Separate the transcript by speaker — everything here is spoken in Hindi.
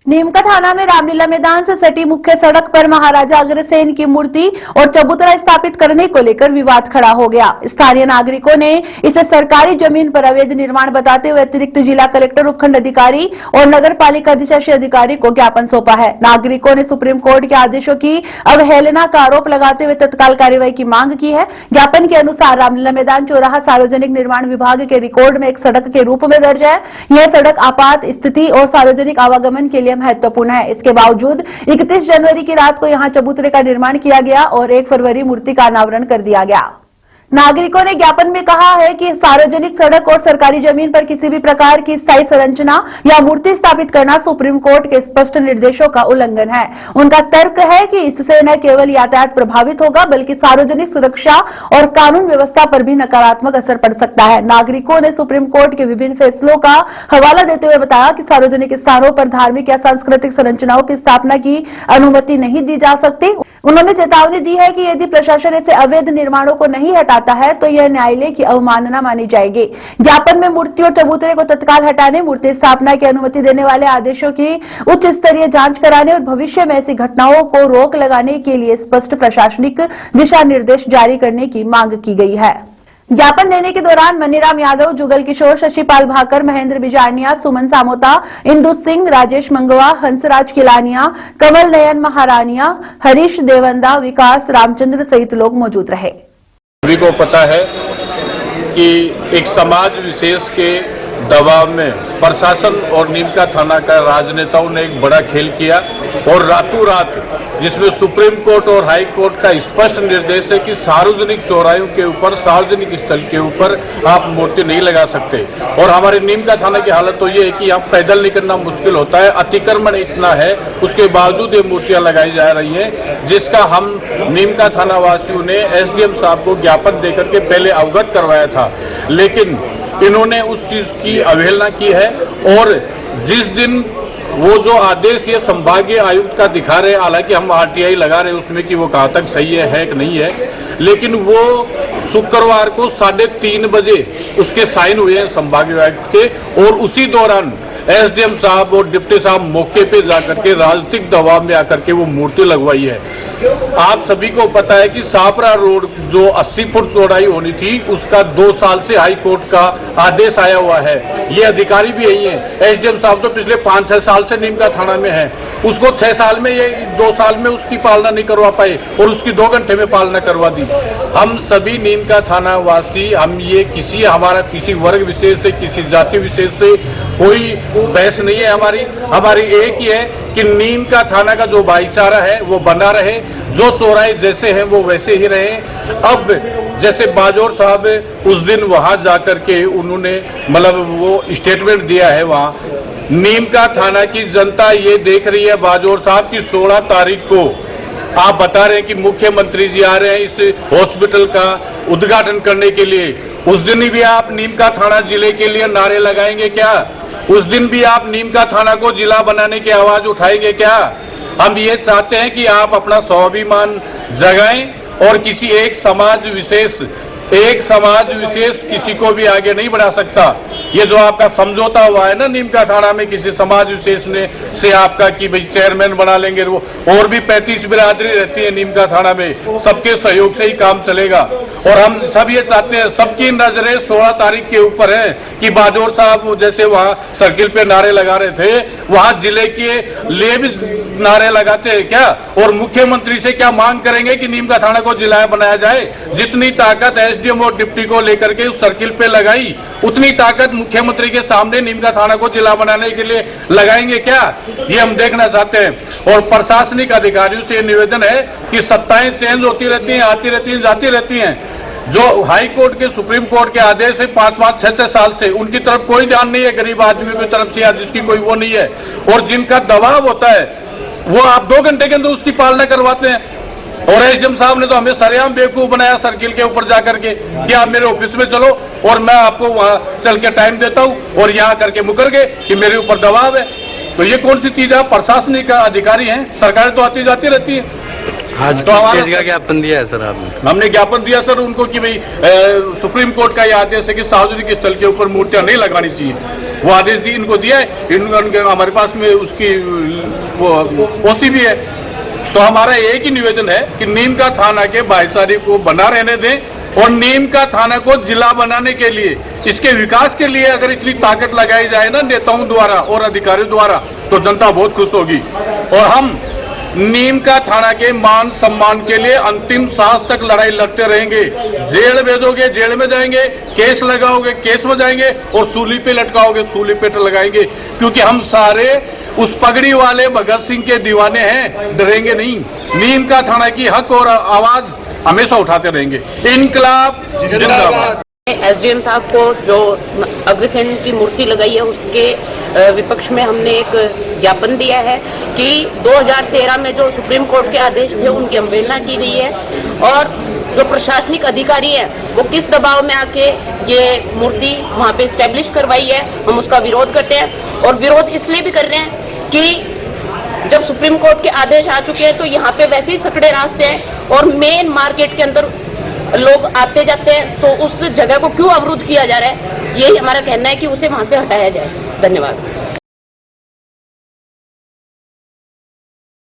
Speaker 1: नीमका थाना में रामलीला मैदान से सटी मुख्य सड़क पर महाराजा अग्रसेन की मूर्ति और चबूतरा स्थापित करने को लेकर विवाद खड़ा हो गया। स्थानीय नागरिकों ने इसे सरकारी जमीन पर अवैध निर्माण बताते हुए अतिरिक्त जिला कलेक्टर, उपखंड अधिकारी और नगर पालिका अधिशासी अधिकारी को ज्ञापन सौंपा है। नागरिकों ने सुप्रीम कोर्ट के आदेशों की अवहेलना का आरोप लगाते हुए तत्काल कार्रवाई की मांग की है। ज्ञापन के अनुसार रामलीला मैदान चौराहा सार्वजनिक निर्माण विभाग के रिकॉर्ड में एक सड़क के रूप में दर्ज है। यह सड़क आपात स्थिति और सार्वजनिक आवागमन के लिए महत्वपूर्ण है। इसके बावजूद 31 जनवरी की रात को यहां चबूतरे का निर्माण किया गया और 1 फरवरी मूर्ति का अनावरण कर दिया गया। नागरिकों ने ज्ञापन में कहा है कि सार्वजनिक सड़क और सरकारी जमीन पर किसी भी प्रकार की स्थायी संरचना या मूर्ति स्थापित करना सुप्रीम कोर्ट के स्पष्ट निर्देशों का उल्लंघन है। उनका तर्क है कि इससे न केवल यातायात प्रभावित होगा बल्कि सार्वजनिक सुरक्षा और कानून व्यवस्था पर भी नकारात्मक असर पड़ सकता है। नागरिकों ने सुप्रीम कोर्ट के विभिन्न फैसलों का हवाला देते हुए बताया कि सार्वजनिक स्थानों पर धार्मिक या सांस्कृतिक संरचनाओं की स्थापना की अनुमति नहीं दी जा सकती। उन्होंने चेतावनी दी है कि यदि प्रशासन ऐसे अवैध निर्माणों को नहीं हटाता है तो यह न्यायालय की अवमानना मानी जाएगी। ज्ञापन में मूर्ति और चबूतरे को तत्काल हटाने, मूर्ति स्थापना की अनुमति देने वाले आदेशों की उच्च स्तरीय जांच कराने और भविष्य में ऐसी घटनाओं को रोक लगाने के लिए स्पष्ट प्रशासनिक दिशा निर्देश जारी करने की मांग की गई है। ज्ञापन देने के दौरान मनीराम यादव, जुगल किशोर, शशिपाल भाकर, महेंद्र बिजानिया, सुमन सामोता, इंदु सिंह, राजेश मंगवा, हंसराज किलानिया, कमल नयन महारानिया, हरीश देवंदा, विकास रामचंद्र सहित लोग मौजूद रहे।
Speaker 2: सभी को पता है कि एक समाज विशेष के दबाव में प्रशासन और नीमका थाना का राजनेताओं ने एक बड़ा खेल किया और रातों रात, जिसमें सुप्रीम कोर्ट और हाई कोर्ट का स्पष्ट निर्देश है कि सार्वजनिक चौराहों के ऊपर, सार्वजनिक स्थल के ऊपर आप मूर्ति नहीं लगा सकते। और हमारे नीमका थाना की हालत तो ये है कि यहाँ पैदल निकलना मुश्किल होता है, अतिक्रमण इतना है, उसके बावजूद ये मूर्तियां लगाई जा रही हैं, जिसका हम नीमका थाना वासियों ने एसडीएम साहब को ज्ञापन देकर के पहले अवगत करवाया था, लेकिन इन्होंने उस चीज की अवहेलना की है। और जिस दिन वो जो आदेश ये संभागीय आयुक्त का दिखा रहे, हालांकि हम आरटीआई लगा रहे उसमें कि वो कहाँ तक सही है कि नहीं है, लेकिन वो शुक्रवार को 3:30 बजे उसके साइन हुए हैं संभागीय आयुक्त के, और उसी दौरान एसडीएम साहब और डिप्टी साहब मौके पे जाकर के राजनीतिक दबाव में आकर के वो मूर्ति लगवाई है। आप सभी को पता है कि सापरा रोड जो 80 फुट चौड़ाई होनी थी, उसका 2 साल से हाई कोर्ट का आदेश आया हुआ है। ये अधिकारी भी यही है। एसडीएम साहब तो पिछले 5-6 साल से नीमका थाना में है, उसको 6 साल में, ये 2 साल में उसकी पालना नहीं करवा पाए और उसकी 2 घंटे में पालना करवा दी। हम सभी नीमका थाना वासी, हम ये हमारा किसी वर्ग विशेष से, किसी जाति विशेष से कोई बहस नहीं है। हमारी एक ही है कि नीमका थाना का जो भाईचारा है वो बना रहे, जो चौराहे जैसे हैं वो वैसे ही रहे। अब जैसे बाजौर साहब उस दिन वहां जाकर के उन्होंने मतलब वो स्टेटमेंट दिया है, वहां नीमका थाना की जनता ये देख रही है बाजौर साहब की 16 तारीख को आप बता रहे हैं कि मुख्यमंत्री जी आ रहे हैं इस हॉस्पिटल का उद्घाटन करने के लिए। उस दिन भी आप नीमका थाना जिले के लिए नारे लगाएंगे क्या? उस दिन भी आप नीमका थाना को जिला बनाने की आवाज उठाएंगे क्या? हम ये चाहते हैं कि आप अपना स्वाभिमान जगाएं और किसी एक समाज विशेष किसी को भी आगे नहीं बढ़ा सकता। ये जो आपका समझौता हुआ है ना नीमका थाना में किसी समाज विशेष ने से आपका कि भाई चेयरमैन बना लेंगे, वो और भी 35 बिरादरी रहती है नीमका थाना में, सबके सहयोग से ही काम चलेगा। और हम सब ये चाहते हैं, सबकी नजरें 16 तारीख के ऊपर है कि बाजौर साहब जैसे वहाँ सर्किल पे नारे लगा रहे थे, वहाँ जिले के लिए भी नारे लगाते हैं क्या? और मुख्यमंत्री से क्या मांग करेंगे कि नीमका थाना को जिला बनाया जाए? जितनी ताकत एसडीएम और डिप्टी को लेकर के उस सर्किल पे लगाई, उतनी ताकत मुख्यमंत्री के सामने नीमका थाना को जिला बनाने के लिए लगाएंगे क्या? ये हम देखना चाहते हैं। और प्रशासनिक अधिकारियों से निवेदन है कि सत्ताएं चेंज होती रहती हैं, आती रहती हैं, जाती रहती हैं। जो हाई कोर्ट के, सुप्रीम कोर्ट के आदेश है 5-5, 6-6 साल से, उनकी तरफ कोई ध्यान नहीं है गरीब आदमी की तरफ से, या जिसकी कोई वो नहीं है। और जिनका दबाव होता है वो आप 2 घंटे के अंदर उसकी पालना करवाते हैं। और एसडीएम साहब ने तो हमें सरेआम बेवकूफ बनाया सर्किल के ऊपर जाकर के कि आप मेरे ऑफिस में चलो और मैं आपको वहां चल के टाइम देता हूं, और यहाँ करके मुकर गए कि मेरे ऊपर दबाव है। तो ये कौन सी चीज है? प्रशासनिक अधिकारी हैं, सरकार तो आती जाती रहती है।
Speaker 3: आज तो किस चीज का ज्ञापन दिया है सर आपने?
Speaker 2: हमने ज्ञापन दिया सर उनको कि भाई सुप्रीम कोर्ट का ये आदेश है कि सार्वजनिक स्थल के ऊपर मूर्तियां नहीं लगानी चाहिए। वो आदेश दी इनको दिया है, हमारे पास में उसकी वो ओसी भी है। तो हमारा एक ही निवेदन है कि नीम का थाना के भाईचारे को बना रहने दें और नीम का थाना को जिला बनाने के लिए, इसके विकास के लिए अगर इतनी ताकत लगाई जाए ना नेताओं द्वारा और अधिकारियों द्वारा, तो जनता बहुत खुश होगी। और हम नीम का थाना के मान सम्मान के लिए अंतिम सांस तक लड़ाई लड़ते रहेंगे। जेल भेजोगे जेल में जाएंगे, केस लगाओगे केस में जाएंगे, और सूली पे लटकाओगे सूली पे लगाएंगे, क्योंकि हम सारे उस पगड़ी वाले भगत सिंह के दीवाने हैं, डरेंगे नहीं। नीम का थाना की हक और आवाज हमेशा उठाते रहेंगे। इनकलाब जिंदाबाद।
Speaker 4: एसडीएम साहब को जो अग्रसेन की मूर्ति लगाई है उसके विपक्ष में हमने एक ज्ञापन दिया है कि 2013 में जो सुप्रीम कोर्ट के आदेश थे उनकी अवहेलना की गई है, और जो प्रशासनिक अधिकारी हैं वो किस दबाव में आके ये मूर्ति वहाँ पे स्टैब्लिश करवाई है, हम उसका विरोध करते हैं। और विरोध इसलिए भी कर रहे हैं कि जब सुप्रीम कोर्ट के आदेश आ चुके हैं तो यहाँ पे वैसे ही सकड़े रास्ते हैं और मेन मार्केट के अंदर लोग आते जाते हैं, तो उस जगह को क्यों अवरुद्ध किया जा रहा है, यही हमारा कहना है कि उसे वहाँ से हटाया जाए। धन्यवाद।